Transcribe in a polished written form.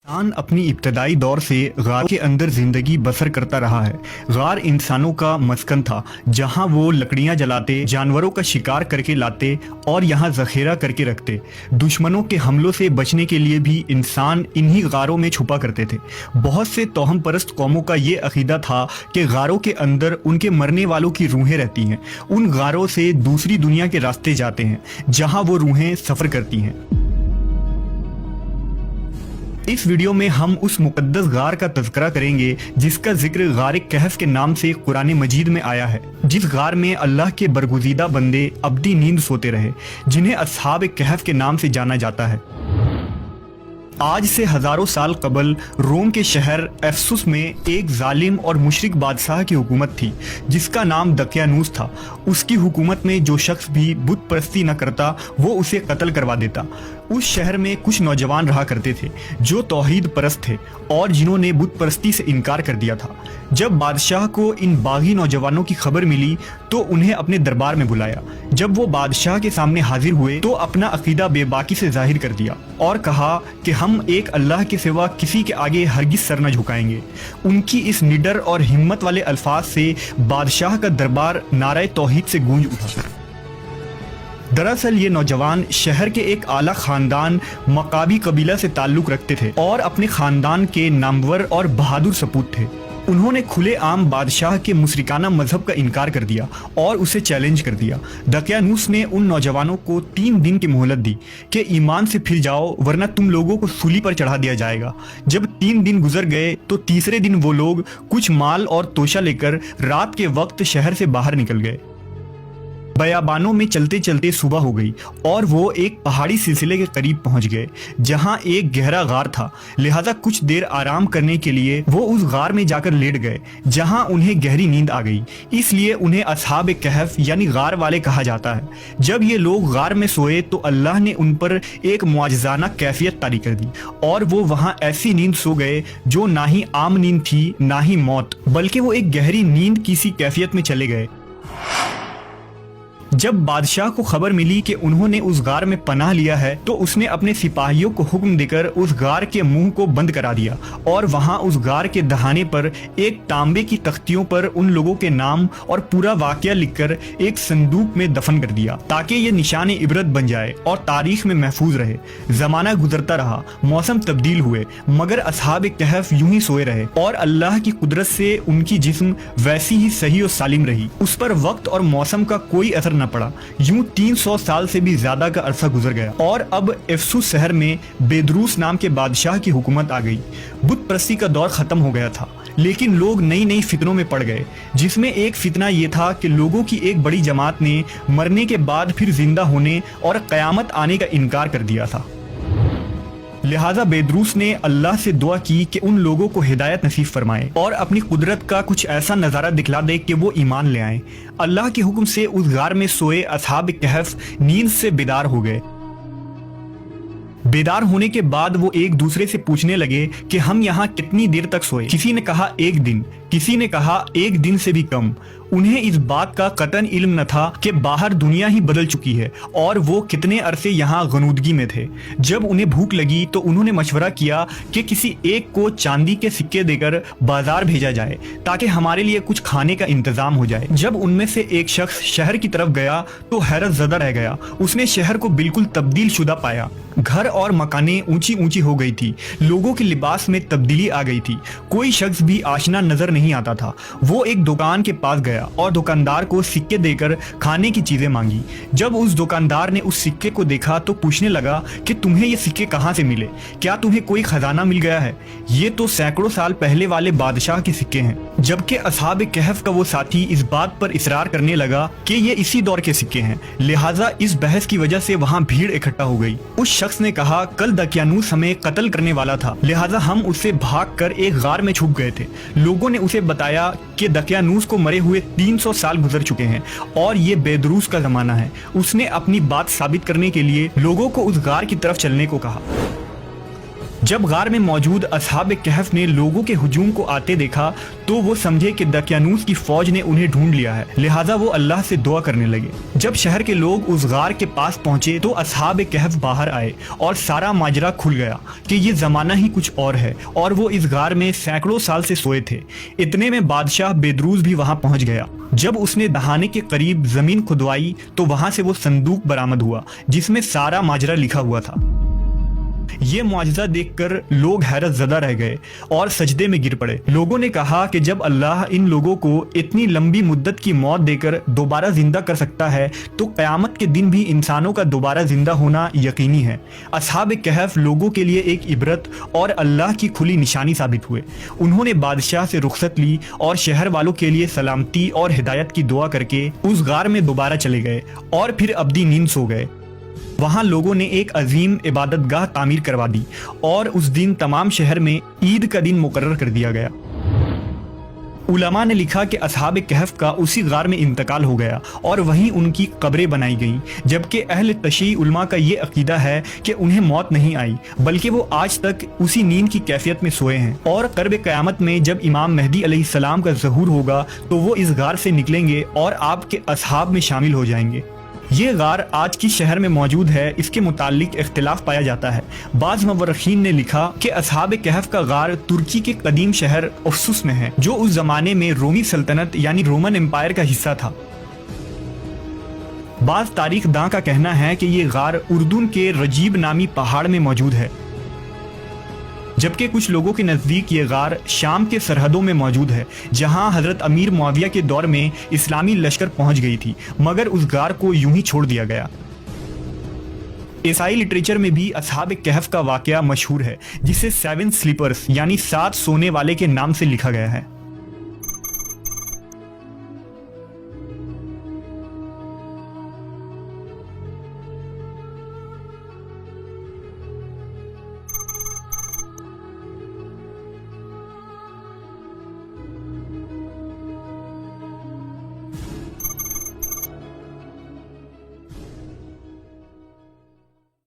इंसान अपनी इब्तदाई दौर से गार के अंदर जिंदगी बसर करता रहा है। गार इंसानों का मस्कन था, जहां वो लकड़ियां जलाते, जानवरों का शिकार करके लाते और यहां जखीरा करके रखते। दुश्मनों के हमलों से बचने के लिए भी इंसान इन्हीं गारों में छुपा करते थे। बहुत से तोहम परस्त कौमों का ये अकीदा था कि गारों के अंदर उनके मरने वालों की रूहें रहती हैं। उन गारों से दूसरी दुनिया के रास्ते जाते हैं, जहां वो रूहें सफ़र करती हैं। इस वीडियो में हम उस मुकद्दस गार का तज़किरा करेंगे जिसका जिक्र गार कहफ के नाम से कुरान मजीद में आया है, जिस गार में अल्लाह के बरगुज़ीदा बंदे अब्दी नींद सोते रहे, जिन्हें अस्हाब कहफ के नाम से जाना जाता है। आज से हज़ारों साल कबल रोम के शहर एफसुस में एक जालिम और मुशरिक बादशाह की हुकूमत थी, जिसका नाम दकियानूस था। उसकी हुकूमत में जो शख्स भी बुत परस्ती न करता वो उसे कत्ल करवा देता। उस शहर में कुछ नौजवान रहा करते थे जो तौहीद परस्त थे और जिन्होंने बुत परस्ती से इनकार कर दिया था। जब बादशाह को इन बागी नौजवानों की खबर मिली तो उन्हें अपने दरबार में बुलाया। जब वो बादशाह के सामने हाजिर हुए तो अपना अकीदा बेबाकी से जाहिर कर दिया और कहा कि हम एक अल्लाह के सिवा किसी के आगे हरगिज सर न झुकाएंगे। उनकी इस निडर और हिम्मत वाले अल्फाज से बादशाह का दरबार नारे तौहीद से गूंज उठा। दरअसल ये नौजवान शहर के एक आला खानदान मकाबी कबीला से ताल्लुक़ रखते थे और अपने खानदान के नामवर और बहादुर सपूत थे। उन्होंने खुले आम बादशाह के मुशरिकाना मजहब का इनकार कर दिया और उसे चैलेंज कर दिया। दकियानूस ने उन नौजवानों को 3 दिन की मोहलत दी कि ईमान से फिर जाओ वरना तुम लोगों को सूली पर चढ़ा दिया जाएगा। जब 3 दिन गुजर गए तो तीसरे दिन वो लोग कुछ माल और तोशा लेकर रात के वक्त शहर से बाहर निकल गए। बयाबानों में चलते चलते सुबह हो गई और वो एक पहाड़ी सिलसिले के करीब पहुंच गए, जहां एक गहरा गार था। लिहाजा कुछ देर आराम करने के लिए वो उस गार में जाकर लेट गए, जहां उन्हें गहरी नींद आ गई। इसलिए उन्हें अस्हाब कहफ यानी गार वाले कहा जाता है। जब ये लोग गार में सोए तो अल्लाह ने उन पर एक मुआजिज़ाना कैफियत तारी कर दी और वो वहां ऐसी नींद सो गए जो ना ही आम नींद थी ना ही मौत, बल्कि वो एक गहरी नींद की सी कैफियत में चले गए। जब बादशाह को खबर मिली कि उन्होंने उस गार में पनाह लिया है तो उसने अपने सिपाहियों को हुक्म देकर उस गार के मुंह को बंद करा दिया और वहां उस गार के दहाने पर एक तांबे की तख्तियों पर उन लोगों के नाम और पूरा वाकया लिखकर एक संदूक में दफन कर दिया, ताकि ये निशान इबरत बन जाए और तारीख में महफूज रहे। जमाना गुजरता रहा, मौसम तब्दील हुए, मगर अस्हाब कहफ यूं ही सोए रहे और अल्लाह की कुदरत से उनकी जिस्म वैसी ही सही और सालिम रही। उस पर वक्त और मौसम का कोई असर न पड़ा। यूं 300 साल से भी ज्यादा का अरसा गुजर गया और अब एफसुस शहर में बेदरूस नाम के बादशाह की हुकूमत आ गई। बुत परस्ती का दौर खत्म हो गया था, लेकिन लोग नई नई फितनों में पड़ गए, जिसमें एक फितना ये था कि लोगों की एक बड़ी जमात ने मरने के बाद फिर जिंदा होने और कयामत आने का इनकार कर दिया था। लिहाजा बेदरूस ने अल्लाह से दुआ की कि उन लोगों को हिदायत नसीब फरमाए और अपनी कुदरत का कुछ ऐसा नज़ारा दिखला दे कि वो ईमान ले आए। अल्लाह के हुक्म से उस गार में सोए अस्हाब कहफ नींद से बेदार हो गए। बेदार होने के बाद वो एक दूसरे से पूछने लगे कि हम यहाँ कितनी देर तक सोए। किसी ने कहा 1 दिन, किसी ने कहा 1 दिन से भी कम। उन्हें इस बात का कतन इल्म न था कि बाहर दुनिया ही बदल चुकी है और वो कितने अरसे यहाँ गनूदगी में थे। जब उन्हें भूख लगी तो उन्होंने मशवरा किया कि किसी एक को चांदी के सिक्के देकर बाजार भेजा जाए ताकि हमारे लिए कुछ खाने का इंतजाम हो जाए। जब उनमें से एक शख्स शहर की तरफ गया तो हैरत ज़दा रह गया। उसने शहर को बिल्कुल तब्दील शुदा पाया। घर और मकानें ऊंची ऊंची हो गई थी, लोगों के लिबास में तब्दीली आ गई थी, कोई शख्स भी आशना नजर नहीं आता था। वो एक दुकान के पास गया और दुकानदार को सिक्के देकर खाने की चीजें मांगी। जब उस दुकानदार ने उस सिक्के को देखा तो पूछने लगा कि तुम्हें ये सिक्के कहाँ से मिले, क्या तुम्हें कोई खजाना मिल गया है? ये तो सैकड़ों साल पहले वाले बादशाह के सिक्के हैं। जबकि अस्हाब कहफ का वो साथी इस बात पर इसरार करने लगा कि ये इसी दौर के सिक्के हैं। लिहाजा इस बहस की वजह से वहाँ भीड़ इकट्ठा हो गई। उस शख्स ने कहा कल दकियानूस हमें कत्ल करने वाला था, लिहाजा हम उससे भागकर एक गार में छुप गए थे। लोगों ने उसे बताया कि दकियानूस को मरे हुए 300 साल गुजर चुके हैं और ये बेदरूस का जमाना है। उसने अपनी बात साबित करने के लिए लोगों को उस गार की तरफ चलने को कहा। जब गार में मौजूद असहाब कहफ ने लोगों के हुजूम को आते देखा तो वो समझे कि दकियानूस की फौज ने उन्हें ढूंढ लिया है, लिहाजा वो अल्लाह से दुआ करने लगे। जब शहर के लोग उस गार के पास पहुंचे तो असहाब कहफ बाहर आए और सारा माजरा खुल गया कि ये जमाना ही कुछ और है और वो इस गार में सैकड़ों साल से सोए थे। इतने में बादशाह बेदरूज भी वहां पहुंच गया। जब उसने दहाने के करीब जमीन खुदवाई तो वहां से वो संदूक बरामद हुआ जिसमें सारा माजरा लिखा हुआ था। ये मुआजिजा देखकर लोग हैरत ज़दा रह गए और सजदे में गिर पड़े। लोगों ने कहा कि जब अल्लाह इन लोगों को इतनी लंबी मुद्दत की मौत देकर दोबारा जिंदा कर सकता है तो क़यामत के दिन भी इंसानों का दोबारा जिंदा होना यकीनी है। असहाब कहफ लोगों के लिए एक इबरत और अल्लाह की खुली निशानी साबित हुए। उन्होंने बादशाह से रुखसत ली और शहर वालों के लिए सलामती और हिदायत की दुआ करके उस गार में दोबारा चले गए और फिर अब्दी नींद सो गए। वहां लोगों ने एक अजीम इबादतगाह तामीर करवा दी और उस दिन तमाम शहर में ईद का दिन मुकर्रर कर दिया गया। उलमा ने लिखा कि असहाब कहफ का उसी गार में इंतकाल हो गया और वहीं उनकी कब्रें बनाई गईं, जबकि अहले तशय्ई उलमा का ये अकीदा है कि उन्हें मौत नहीं आई बल्कि वो आज तक उसी नींद की कैफियत में सोए हैं और क़र्ब क़यामत में जब इमाम मेहदी अलैहिस्सलाम का ज़हूर होगा तो वो इस गार से निकलेंगे और आपके असहाब में शामिल हो जाएंगे। ये गार आज की शहर में मौजूद है, इसके मुतालिक इख्तिलाफ पाया जाता है। बाज़ मुवर्रिखीन ने लिखा कि असहाब कहफ का गार तुर्की के कदीम शहर अफ्सुस में है जो उस जमाने में रोमी सल्तनत यानी रोमन एम्पायर का हिस्सा था। बाज़ तारीख दां का कहना है कि ये गार उर्दून के रजीब नामी पहाड़ में मौजूद है, जबकि कुछ लोगों के नज़दीक ये गार शाम के सरहदों में मौजूद है जहां हज़रत अमीर मुआविया के दौर में इस्लामी लश्कर पहुंच गई थी, मगर उस गार को यूं ही छोड़ दिया गया। ईसाई लिटरेचर में भी असहाब कहफ का वाकया मशहूर है जिसे 7 स्लीपर्स यानी 7 सोने वाले के नाम से लिखा गया है।